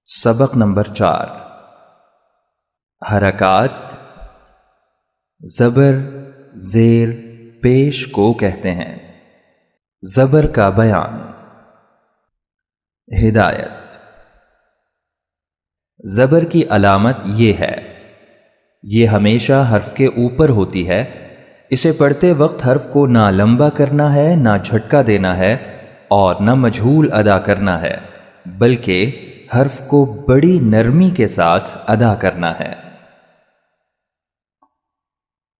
सबक नंबर 4। हरकात ज़बर ज़ेर पेश को कहते हैं। ज़बर का बयान। हिदायत। ज़बर की अलामत ये है, ये हमेशा हर्फ के ऊपर होती है। इसे पढ़ते वक्त हर्फ को ना लंबा करना है, ना झटका देना है और न मजहूल अदा करना है, बल्कि हर्फ को बड़ी नरमी के साथ अदा करना है।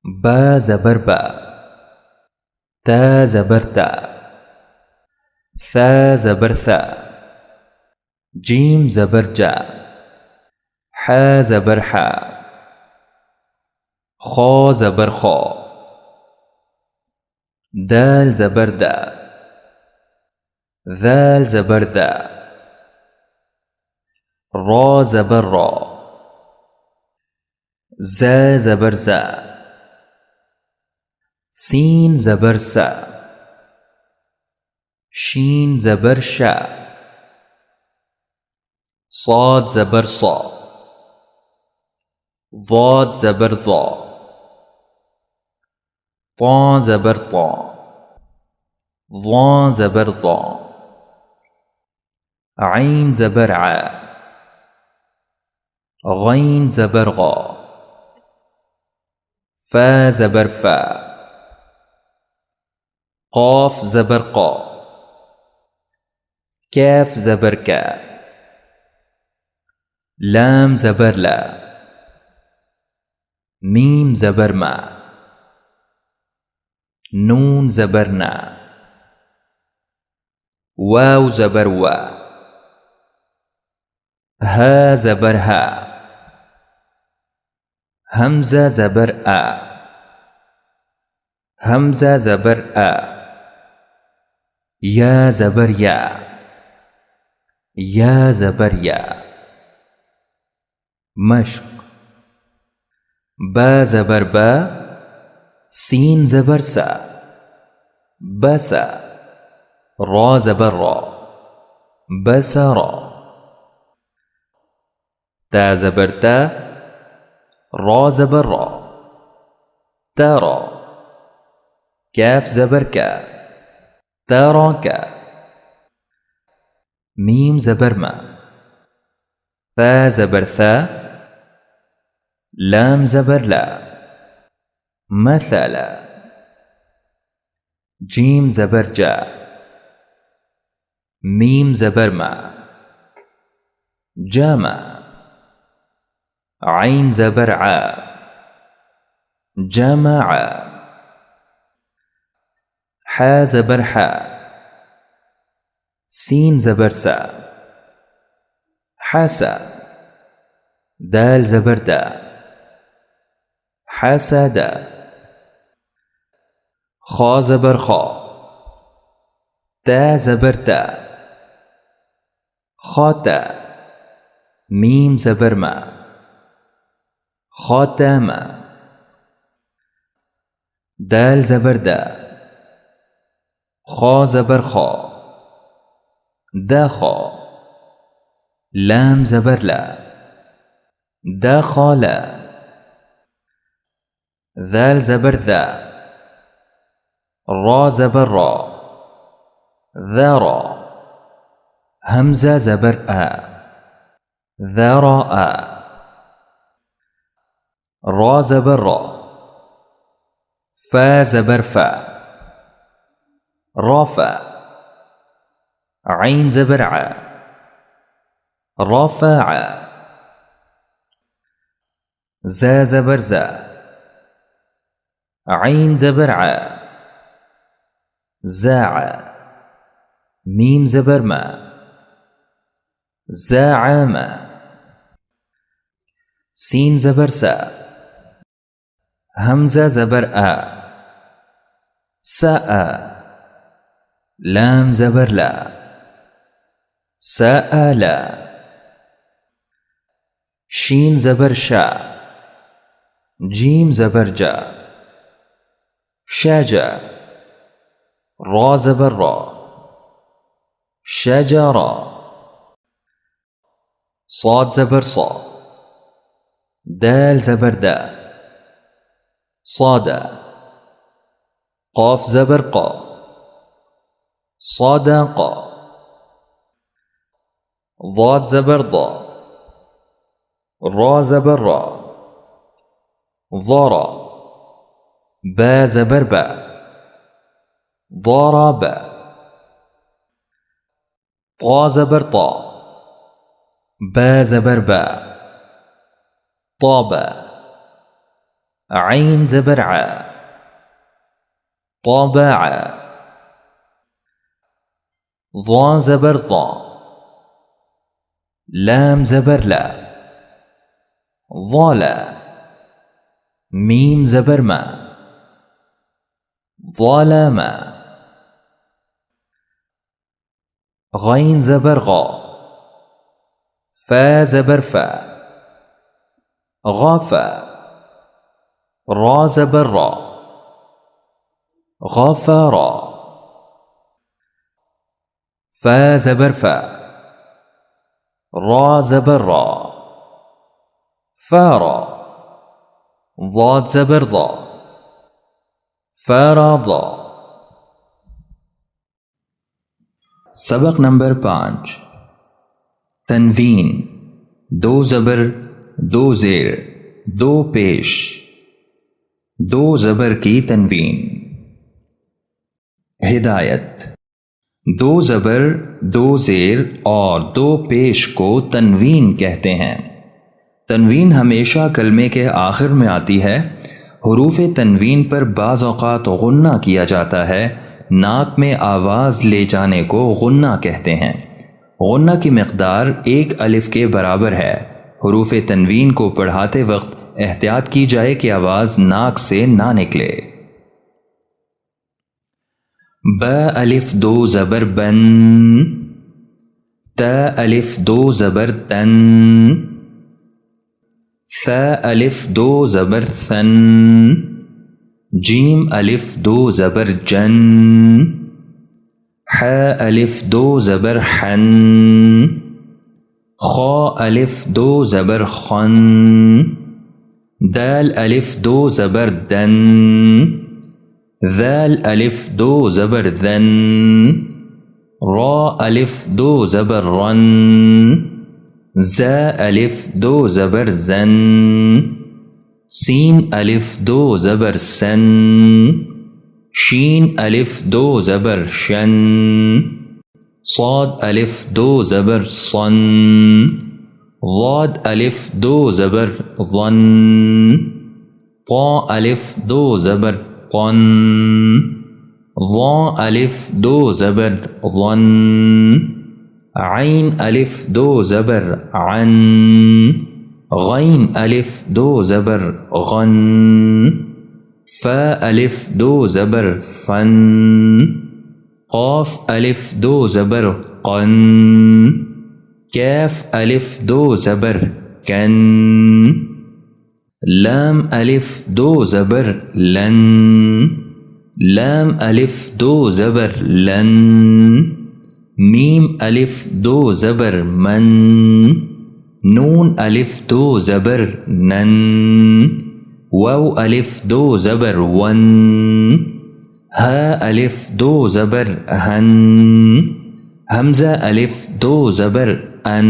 ब ज़बर ब, त ज़बर त, थ ज़बर थ, जीम ज़बर जा, ह ज़बर ह, खौ ज़बर खौ, दाल ज़बर दा, ذال ज़बर दा, रौ ज़बर रौ, ज़ ज़बर ज़ा, सीन ज़बर सा, शीन ज़बर शा, صاد ज़बर सौ, ضاد ज़बर ज़ौ, طा ज़बर طा, ظा ज़बर ظा, عين ज़बर आ, غين ज़बर ग़ा, फ़ा ज़बर फ़ा, क़ाफ़ ज़बर क़ा, कैफ़ ज़बर का, लाम ज़बर ला, मीम ज़बर मा, नून ज़बर ना, वाव ज़बर वा, हा ज़बर हा, हमज़ा ज़बर आ, हमज़ा ज़बर आ, या ज़बर या, या ज़बर या। मश्क। ब ज़बर ब, सीन ज़बर सा, बसा, रौ ज़बर रौ, बसरा, ता ज़बर ता, रौ ज़बर रौ, तरा, कैफ़ ज़बर का, तरा का, मीम ज़बर मा, फ़ा ज़बर फ़ा, लाम ज़बर ला, मथला, जीम ज़बर जा, मीम ज़बर मा, जमा, आइन ज़बर आ, जमा, हा ज़बर हा, सीन ज़बर सा, हसा, दाल ज़बर दा, हसदा, खौ ज़बर खौ, ता ज़बर ता, खौता, मीम ज़बर मा, खौतामा, दाल ज़बर दा, खौ ज़बर खौ, दखौ, लाम ज़बर ला, दखला, ذال ज़बर ذا, रौ ज़बर रौ, ذرا, हमज़ा ज़बर आ, ذرا, रौ ज़बर रौ, फ़ा ज़बर फ़ा, रफ़ा, عين ज़बर आ, रफ़ा, ज़ा ज़बर ज़ा, عين ज़बर आ, ज़ा, मीम ज़बर मा, ज़ामा, सीन ज़बर सा, हमज़ा ज़बर आ, सआ, लाम ज़बर ला, सअला, शीन ज़बर शा, जीम ज़बर जा, शजा, रौ ज़बर रौ, शजरा, صاد زبر صا دال زبر دا صادا قاف زبر قا صادقا ضاد زبر ضا را زبر را ضارا با زبر با ضاربا طا زبر طا با زبر با طابا عين زبر ع طابع ضا زبر ضا لام زبر لا ضالا ميم زبر ما ظالما غين زبر غا فا زبر فا غافا را زبر را غافارا فا زبر فا را زبر را فارا ضاد زبر ضا فارضا सबक नंबर 5 तनवीन दो ज़बर दो ज़ेर दो पेश दो ज़बर की तनवीन हिदायत दो ज़बर दो ज़ेर और दो पेश को तनवीन कहते हैं। तनवीन हमेशा कलमे के आखिर में आती है। हुरूफ तनवीन पर बाज़ औक़ात गुन्ना किया जाता है। नाक में आवाज़ ले जाने को गुन्ना कहते हैं। गुन्ना की मिक़दार एक अलिफ के बराबर है। हुरूफ तनवीन को पढ़ाते वक्त एहतियात की जाए कि आवाज़ नाक से ना निकले। ब अलिफ दो ज़बर बन त अलिफ दो ज़बर तन थ अलिफ दो ज़बर सन जीम अलिफ दो ज़बर जन ह अलिफ दो ज़बर हन ख अलिफ दो ज़बर खन दाल अलिफ दो ज़बर दन ذال अलिफ दो ज़बर दन रा अलिफ दो ज़बर रन ज़ा अलिफ दो ज़बर ज़न सीन अलिफ दो ज़बर सन शीन अलिफ दो ज़बर शन صاد अलिफ दो ज़बर सन ضاد अलिफ दो ज़बर ظन ता अलिफ दो ज़बर क़न ظा अलिफ दो ज़बर ظन आइन अलिफ दो ज़बर अन गैन अलिफ दो ज़बर गन फ़ा अलिफ दो ज़बर फ़न क़ाफ़ अलिफ दो ज़बर क़न कैफ़ अलिफ दो ज़बर कन लाम अलिफ दो ज़बर लन लाम अलिफ दो ज़बर लन मीम अलिफ दो ज़बर मन नून अलिफ दो ज़बर नन वाव अलिफ दो ज़बर वन हा अलिफ दो ज़बर हन हमज़ा अलिफ दो ज़बर अन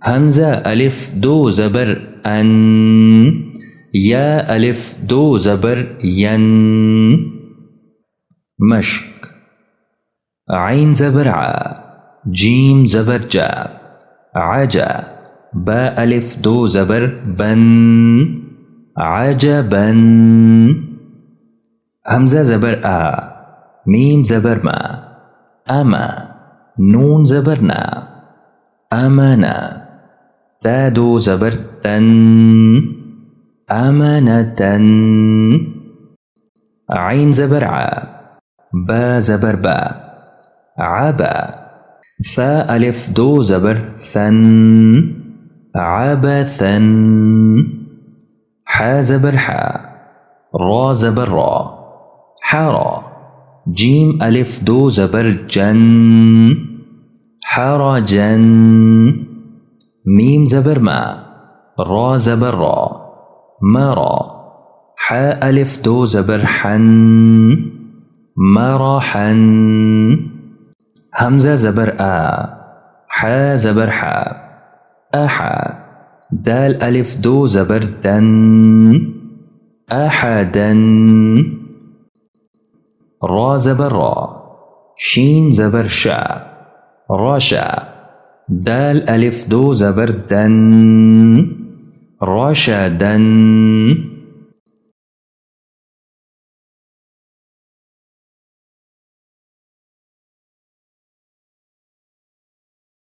हमज़ा अलिफ दो ज़बर अन या अलिफ दो ज़बर यन मश्क आइन ज़बर आ जीम ज़बर जा आजा बा अलिफ दो ज़बर बन आजबन हमज़ा ज़बर आ मीम ज़बर मा अमा नून ज़बर ना अमना ता दो ज़बर तन अमनतन आइन ज़बर आ बा ज़बर बा आबा थ अलिफ दो ज़बर सन आबथन ह ज़बर हा रा ज़बर रा हरा जीम अलिफ दो ज़बर जन हरजन मीम ज़बर मा, रा ज़बर रा, मरा। हा अलिफ दो ज़बर हन, मरहन। हमज़ा ज़बर आ, हा ज़बर हा, अहा। दाल अलिफ दो ज़बर दन, अहदन। रा ज़बर रा, शीन ज़बर शा, रशा। दाल अलिफ दो ज़बर दन, रशदन।